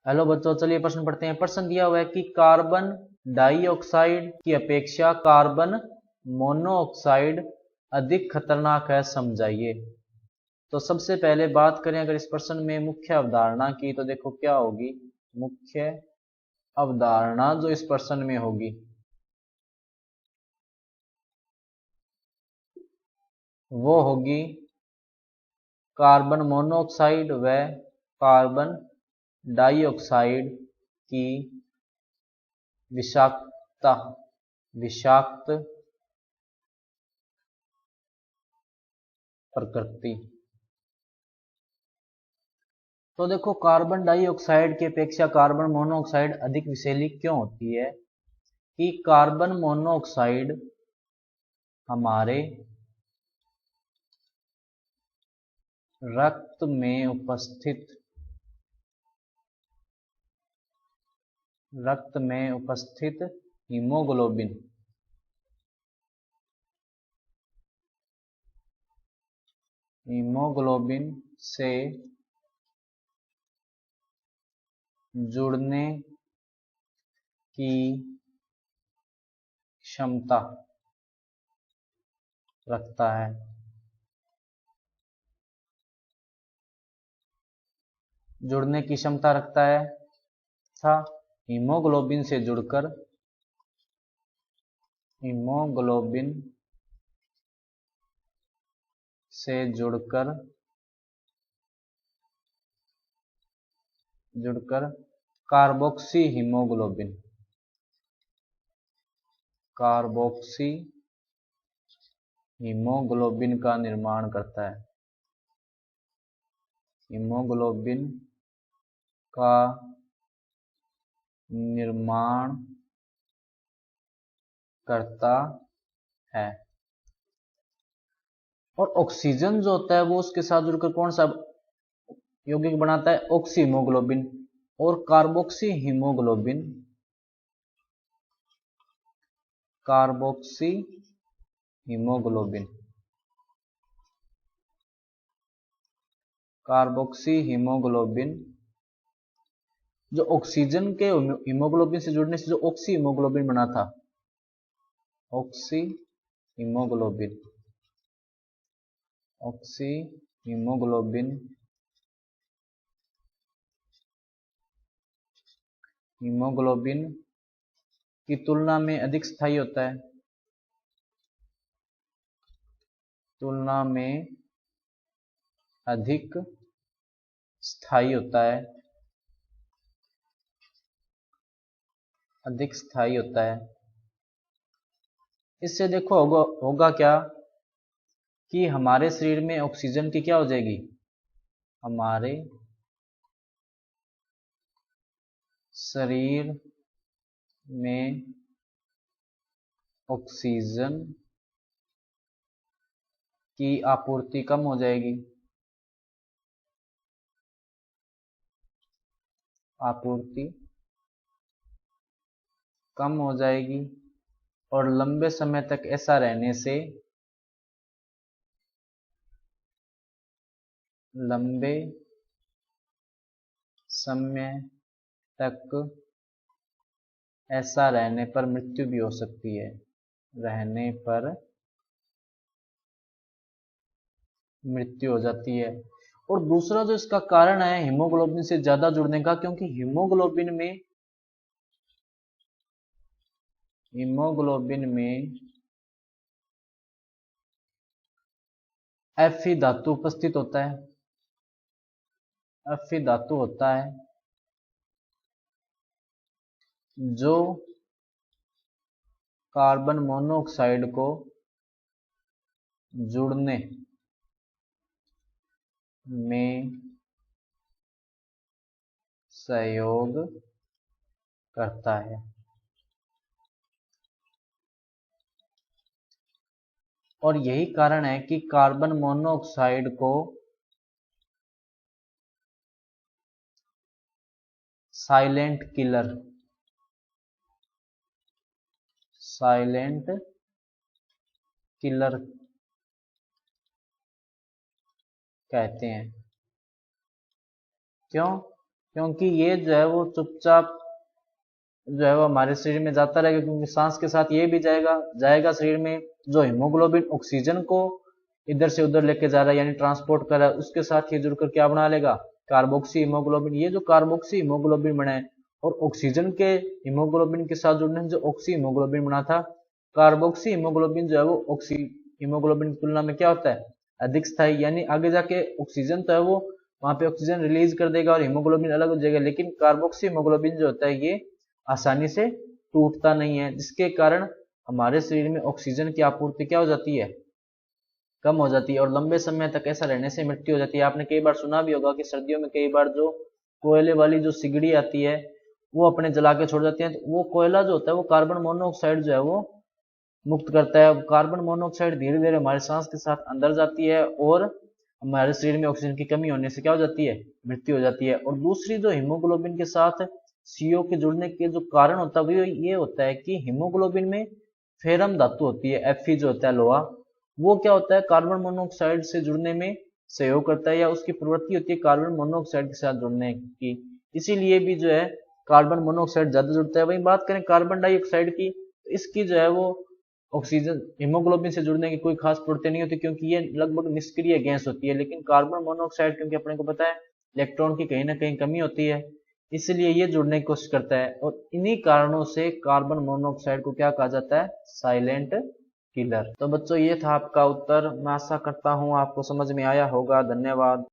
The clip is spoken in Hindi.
हेलो बच्चों, चलिए प्रश्न पढ़ते हैं। प्रश्न दिया हुआ है कि कार्बन डाइऑक्साइड की अपेक्षा कार्बन मोनोऑक्साइड अधिक खतरनाक है, समझाइए। तो सबसे पहले बात करें अगर इस प्रश्न में मुख्य अवधारणा की, तो देखो क्या होगी मुख्य अवधारणा जो इस प्रश्न में होगी वो होगी कार्बन मोनोऑक्साइड व कार्बन डाइऑक्साइड की विषाक्त प्रकृति। तो देखो, कार्बन डाइऑक्साइड की अपेक्षा कार्बन मोनोऑक्साइड अधिक विषैली क्यों होती है कि कार्बन मोनोऑक्साइड हमारे रक्त में उपस्थित हीमोग्लोबिन से जुड़ने की क्षमता रखता है। जुड़ने की क्षमता रखता है था हीमोग्लोबिन से जुड़कर कार्बोक्सी हीमोग्लोबिन का निर्माण करता है। हीमोग्लोबिन का निर्माण करता है। और ऑक्सीजन जो होता है वो उसके साथ जुड़कर कौन सा यौगिक बनाता है? Oxy haemoglobin. और कार्बोक्सी हीमोग्लोबिन जो ऑक्सीजन के हीमोग्लोबिन से जुड़ने से जो ऑक्सी हीमोग्लोबिन बना था, ऑक्सी हीमोग्लोबिन की तुलना में अधिक स्थायी होता है। अधिक स्थायी होता है। इससे देखो होगा क्या कि हमारे शरीर में ऑक्सीजन की क्या हो जाएगी? हमारे शरीर में ऑक्सीजन की आपूर्ति कम हो जाएगी। और लंबे समय तक ऐसा रहने पर मृत्यु भी हो सकती है। मृत्यु हो जाती है। और दूसरा जो इसका कारण है हीमोग्लोबिन से ज्यादा जुड़ने का, क्योंकि हीमोग्लोबिन में Fe धातु उपस्थित होता है। Fe धातु होता है जो कार्बन मोनोऑक्साइड को जुड़ने में सहयोग करता है। और यही कारण है कि कार्बन मोनोऑक्साइड को साइलेंट किलर कहते हैं। क्यों? क्योंकि ये जो है वो चुपचाप जो है वो हमारे शरीर में जाता रहेगा, क्योंकि सांस के साथ ये भी जाएगा शरीर में। जो हीमोग्लोबिन ऑक्सीजन को इधर से उधर लेके जा रहा है यानी ट्रांसपोर्ट कर रहा है, उसके साथ ये जुड़कर क्या बना लेगा, कार्बोक्सी हीमोग्लोबिन। ये जो कार्बोक्सी हीमोग्लोबिन बना है और ऑक्सीजन के हीमोग्लोबिन के साथ जुड़ने से जो ऑक्सी हीमोग्लोबिन बना था, कार्बोक्सी हीमोग्लोबिन जो है वो ऑक्सी हीमोग्लोबिन की तुलना में क्या होता है, अधिक स्थायी, यानी आगे जाके ऑक्सीजन तो है वो वहां पे ऑक्सीजन रिलीज कर देगा और हीमोग्लोबिन अलग हो जाएगा, लेकिन कार्बोक्सी हीमोग्लोबिन जो होता है ये आसानी से टूटता नहीं है, जिसके कारण हमारे शरीर में ऑक्सीजन की आपूर्ति क्या हो जाती है, कम हो जाती है और लंबे समय तक ऐसा रहने से मृत्यु हो जाती है। आपने कई बार सुना भी होगा कि सर्दियों में कई बार जो कोयले वाली जो सिगड़ी आती है वो अपने जला के छोड़ जाती है, तो वो कोयला जो होता है वो कार्बन मोनोऑक्साइड जो है वो मुक्त करता है। कार्बन मोनोऑक्साइड धीरे धीरे हमारे सांस के साथ अंदर जाती है और हमारे शरीर में ऑक्सीजन की कमी होने से क्या हो जाती है, मृत्यु हो जाती है। और दूसरी जो हीमोग्लोबिन के साथ सीओ के जुड़ने के जो कारण होता है वो ये होता है कि हीमोग्लोबिन में फेरम धातु होती है, Fe जो होता है लोहा, वो क्या होता है कार्बन मोनोऑक्साइड से जुड़ने में सहयोग करता है या उसकी प्रवृत्ति होती है कार्बन मोनोऑक्साइड के साथ जुड़ने की, इसीलिए भी जो है कार्बन मोनोऑक्साइड ज्यादा जुड़ता है। वहीं बात करें कार्बन डाइऑक्साइड की, तो इसकी जो है वो ऑक्सीजन हीमोग्लोबिन से जुड़ने की कोई खास प्रवृत्ति नहीं होती, क्योंकि ये लगभग निष्क्रिय गैस होती है। लेकिन कार्बन मोनोऑक्साइड क्योंकि अपने को पता है इलेक्ट्रॉन की कहीं ना कहीं कमी होती है, इसलिए ये जुड़ने की कोशिश करता है और इन्हीं कारणों से कार्बन मोनोऑक्साइड को क्या कहा जाता है, साइलेंट किलर। तो बच्चों ये था आपका उत्तर। मैं आशा करता हूँ आपको समझ में आया होगा। धन्यवाद।